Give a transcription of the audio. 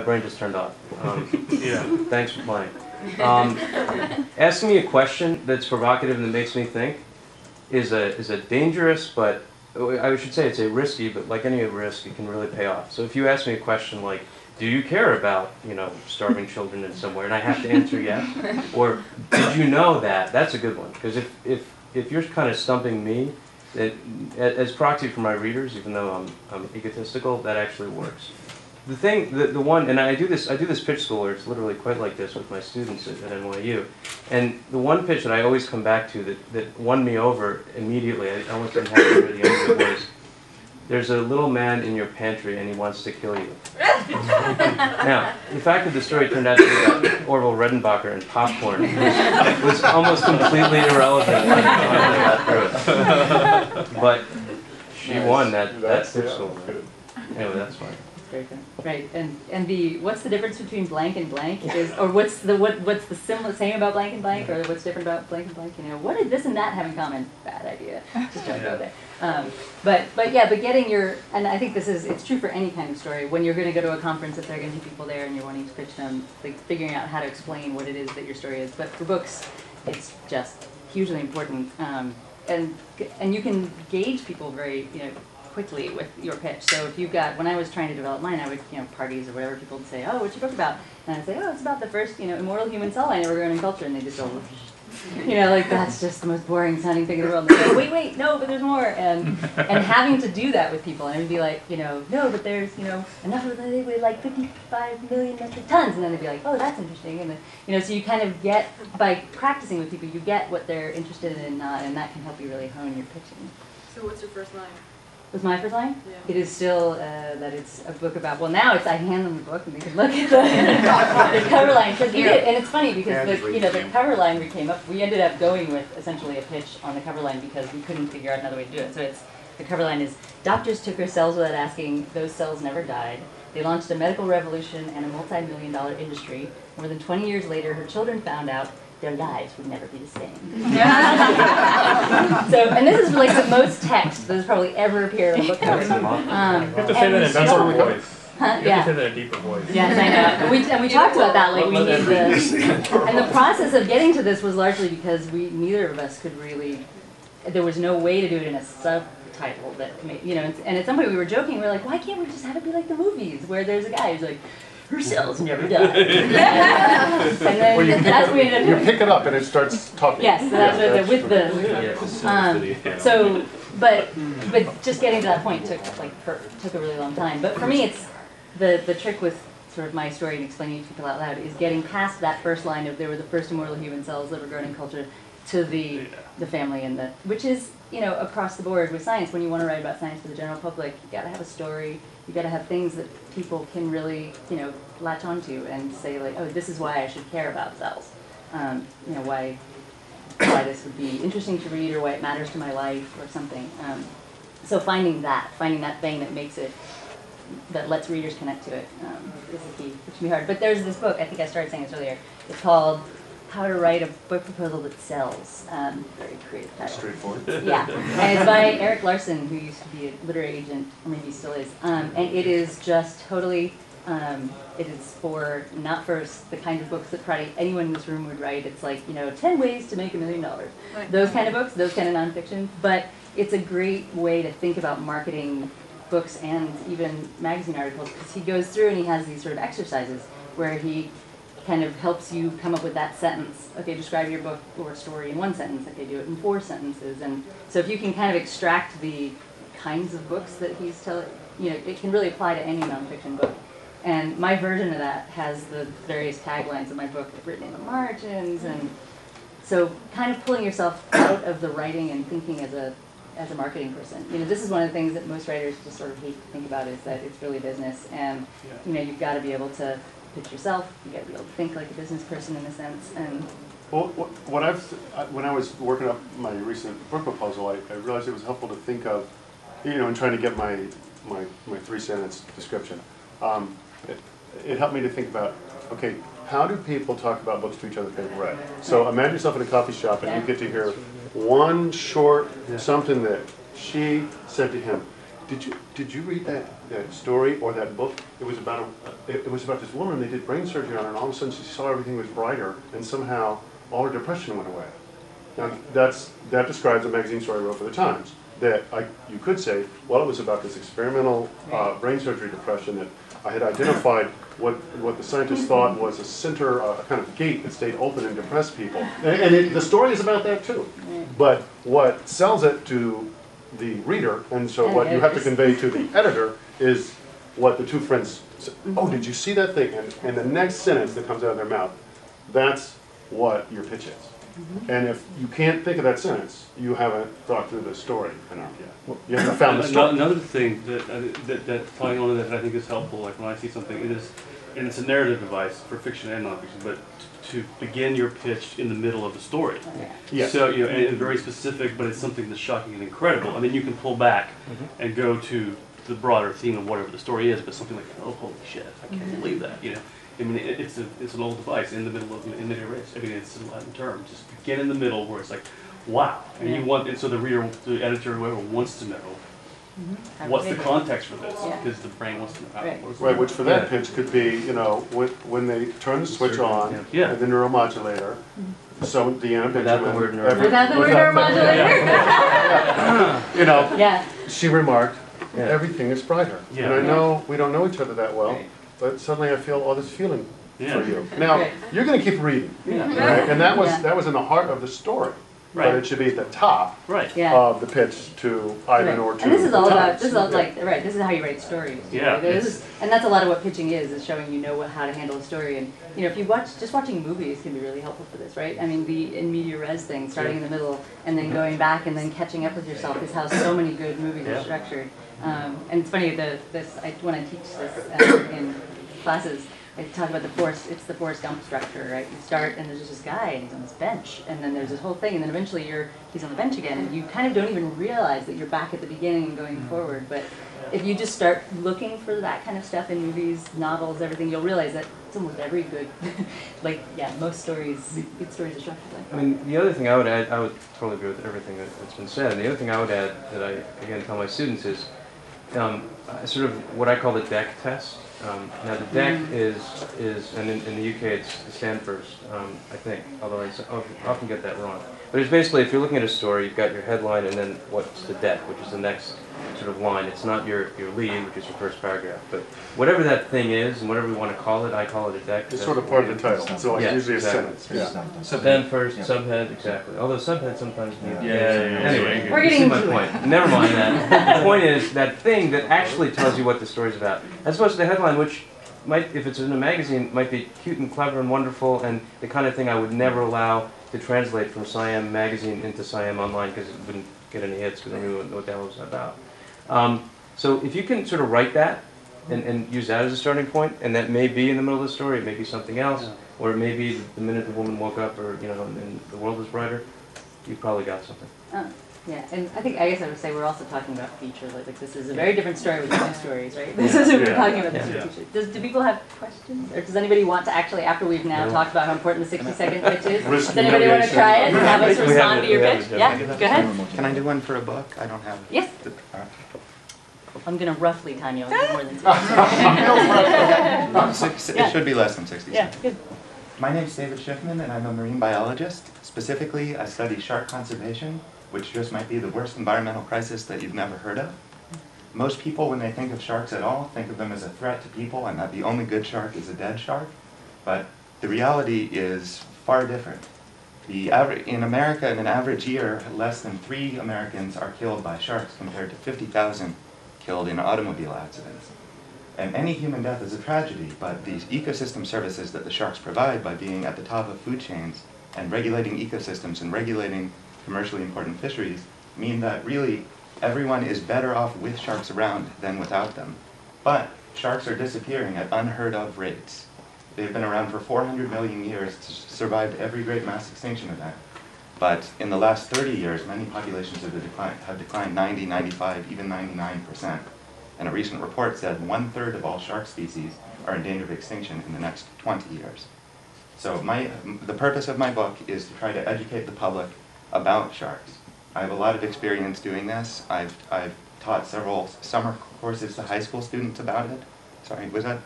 My brain just turned off. Yeah. Thanks for playing. Asking me a question that's provocative and that makes me think is a dangerous, but I should say it's a risky, but like any risk, it can really pay off. So if you ask me a question like, do you care about, starving children in somewhere, and I have to answer yes, or did you know that? That's a good one, because if you're kind of stumping me, as proxy for my readers, even though I'm egotistical, that actually works. The one, and I do this pitch school where it's literally quite like this with my students at NYU, and the one pitch that I always come back to that won me over immediately, I almost didn't have to hear the end of it, was, there's a little man in your pantry and he wants to kill you. Now, the fact that the story turned out to be about Orville Redenbacher and popcorn was almost completely irrelevant by the time I got through it. But she won that pitch school. Anyway, that's fine. Very good. Right, and the what's the difference between blank and blank is, or what's the same about blank and blank, or what's different about blank and blank? What did this and that have in common? Bad idea. Just don't go there. But getting your, and I think it's true for any kind of story. When you're going to go to a conference, if there are going to be people there and you're wanting to pitch them, like figuring out how to explain what it is that your story is. But for books, it's just hugely important, and you can gauge people very quickly with your pitch. So if you've got, when I was trying to develop mine, I would, parties or whatever, people would say, oh, what's your book about? And I'd say, oh, it's about the first, immortal human cell line ever grown in culture. And they just go, like that's just the most boring sounding thing in the world. And they go, wait, no, but there's more. And having to do that with people, and it would be like, no, but there's, enough of it, with like 55 million metric tons. And then they'd be like, oh, that's interesting. And then, so you kind of get, by practicing with people, you get what they're interested in and not, and that can help you really hone your pitching. So what's your first line? Was my first line? Yeah. It is still that it's a book about, well now it's, I hand them the book and they can look at the cover line. And it's funny because the cover line we ended up going with essentially a pitch on the cover line because we couldn't figure out another way to do it. So the cover line is, doctors took her cells without asking, those cells never died. They launched a medical revolution and a multi-million-dollar industry. More than 20 years later, her children found out their lives would never be the same. So, and this is like the most text that has probably ever appeared in a book cover. You have to say that in a deeper voice. You have to say that in a deeper voice. Yes, I know. And we talked about that. Like we need and the process of getting to this was largely because neither of us could really. There was no way to do it in a subtitle that made, And at some point we were joking. We were like, why can't we just have it be like the movies where there's a guy who's like, her cells never die. And then well, that's what we ended up doing. You pick it up and it starts talking. Yes, so that's with the. So, but just getting to that point took a really long time. But for me, it's the trick with sort of my story and explaining it to people out loud is getting past that first line of, they were the first immortal human cells that were grown in culture, to the family, and which is across the board with science. When you want to write about science for the general public, you got to have a story. You got to have things that people can really latch onto and say like, oh, this is why I should care about cells. Why this would be interesting to read, or why it matters to my life, or something. So finding that thing that makes it, that lets readers connect to it, is the key, which can be hard. But there's this book, I think I started saying this earlier, it's called How to Write a Book Proposal That Sells. Very creative title. Straightforward. Yeah, and it's by Eric Larson, who used to be a literary agent, or maybe still is. And it is just totally, it is not for the kind of books that probably anyone in this room would write. It's like, 10 ways to make $1 million. Right. Those kind of books, those kind of nonfiction. But it's a great way to think about marketing books and even magazine articles, because he goes through and he has these sort of exercises where he kind of helps you come up with that sentence. Okay, describe your book or story in 1 sentence. Okay, do it in 4 sentences. And so if you can kind of extract the kinds of books that he's telling, it can really apply to any nonfiction book. And my version of that has the various taglines of my book written in the margins. And so kind of pulling yourself out of the writing and thinking as a marketing person. This is one of the things that most writers just sort of hate to think about, is that it's really business. And, you've got to be able to pitch yourself. You got to be able to think like a business person in a sense. And well, when I was working up my recent book proposal, I realized it was helpful to think of, in trying to get my 3-sentence description. It helped me to think about, okay, how do people talk about books to each other they've read? So imagine yourself in a coffee shop and you get to hear one short something that she said to him. Did you read that story or that book? It was about it was about this woman. They did brain surgery on her, and all of a sudden she saw everything was brighter, and somehow all her depression went away. Now that describes a magazine story I wrote for the Times. That you could say, well, it was about this experimental brain surgery depression that I had identified what the scientists thought was a center, a kind of gate that stayed open and depressed people. And the story is about that too. But what sells it to the reader, and so what you have to convey to the editor, is what the two friends say. Oh, did you see that thing? And the next sentence that comes out of their mouth, that's what your pitch is. And if you can't think of that sentence, you haven't thought through the story enough yet. You haven't found the story. Another thing that following on that I think is helpful, like when I see something, it is, and it's a narrative device for fiction and nonfiction, but to begin your pitch in the middle of the story. Yes. So, you know, and very specific, but it's something that's shocking and incredible. And then you can pull back and go to the broader theme of whatever the story is, but something like, oh, holy shit, I can't believe that, you know. I mean, it's an old device in the middle of in medias res. I mean, it's a Latin term. Just begin in the middle where it's like, wow, and you want, and so the reader, the editor, whoever wants to know what's the context for this, because the brain wants to know how it works. Right, which for that pitch could be, you know, when they turn the switch on, and the neuromodulator. So Deanna Benjamin. Without the word neuromodulator. You know, she remarked, everything is brighter. Yeah. And I know we don't know each other that well. But suddenly I feel all this feeling for you. Now, you're going to keep reading, right? And that was in the heart of the story. Right. But it should be at the top of the pitch to Ivan or to And this is all about, Times. this is all like, this is how you write stories. Yeah. And that's a lot of what pitching is showing you know how to handle a story. And, you know, if you watch, just watching movies can be really helpful for this, right? I mean, the in media res thing, starting in the middle and then going back and then catching up with yourself is how so many good movies are structured. And it's funny, when I teach this in classes, I talk about it's the Forrest Gump structure, right? You start and there's just this guy and he's on this bench, and then there's this whole thing, and then eventually he's on the bench again, and you kind of don't even realize that you're back at the beginning and going forward. But if you just start looking for that kind of stuff in movies, novels, everything, you'll realize that it's almost every good, most stories, good stories are structured like that. I mean, the other thing I would add, I would totally agree with everything that's been said, and the other thing I would add that I, again, tell my students is sort of what I call the DEC test. Now the DEC is and in the UK it's the Stanford, I think, although I often get that wrong. But it's basically, if you're looking at a story, you've got your headline and then what's the DEC, which is the next sort of line. It's not your lead, which is your first paragraph. But whatever that thing is, and whatever we want to call it, I call it a DEC. It's sort of part of the title, so like usually exactly. a sentence. Then first, subhead, exactly. Although subhead sometimes needs. Anyway, We're you see getting my into point. Never mind that. The point is that thing that actually tells you what the story's about, as opposed to the headline, which might, if it's in a magazine, might be cute and clever and wonderful, and the kind of thing I would never allow to translate from Siam magazine into Siam online because it wouldn't get any hits because I don't know what the hell it was about. So if you can sort of write that and use that as a starting point, and that may be in the middle of the story, it may be something else, or it may be the minute the woman woke up, or and the world was brighter, you've probably got something. Yeah, and I guess I would say we're also talking about feature. Like this is a very different story with two stories, right? This is what we're talking about. This feature. Do people have questions, or does anybody want to actually, after we've now talked about how important the 60-second pitch is, does anybody want to try it and have us respond to your pitch? Yeah, go ahead. Can I do one for a book? I don't have. Yes. I'm gonna roughly time you. More than 60. It should be less than 60 Yeah, seconds. good. My name's David Schiffman, and I'm a marine biologist. Specifically, I study shark conservation, which just might be the worst environmental crisis that you've never heard of. Most people, when they think of sharks at all, think of them as a threat to people and that the only good shark is a dead shark. But the reality is far different. In America, in an average year, less than 3 Americans are killed by sharks compared to 50,000 killed in automobile accidents. And any human death is a tragedy, but these ecosystem services that the sharks provide by being at the top of food chains and regulating ecosystems and regulating commercially important fisheries mean that really everyone is better off with sharks around than without them. But sharks are disappearing at unheard of rates. They've been around for 400 million years, survived every great mass extinction event. But in the last 30 years, many populations have declined 90, 95, even 99%. And a recent report said 1/3 of all shark species are in danger of extinction in the next 20 years. So the purpose of my book is to try to educate the public about sharks. I have a lot of experience doing this. I've taught several summer courses to high school students about it. Sorry, was that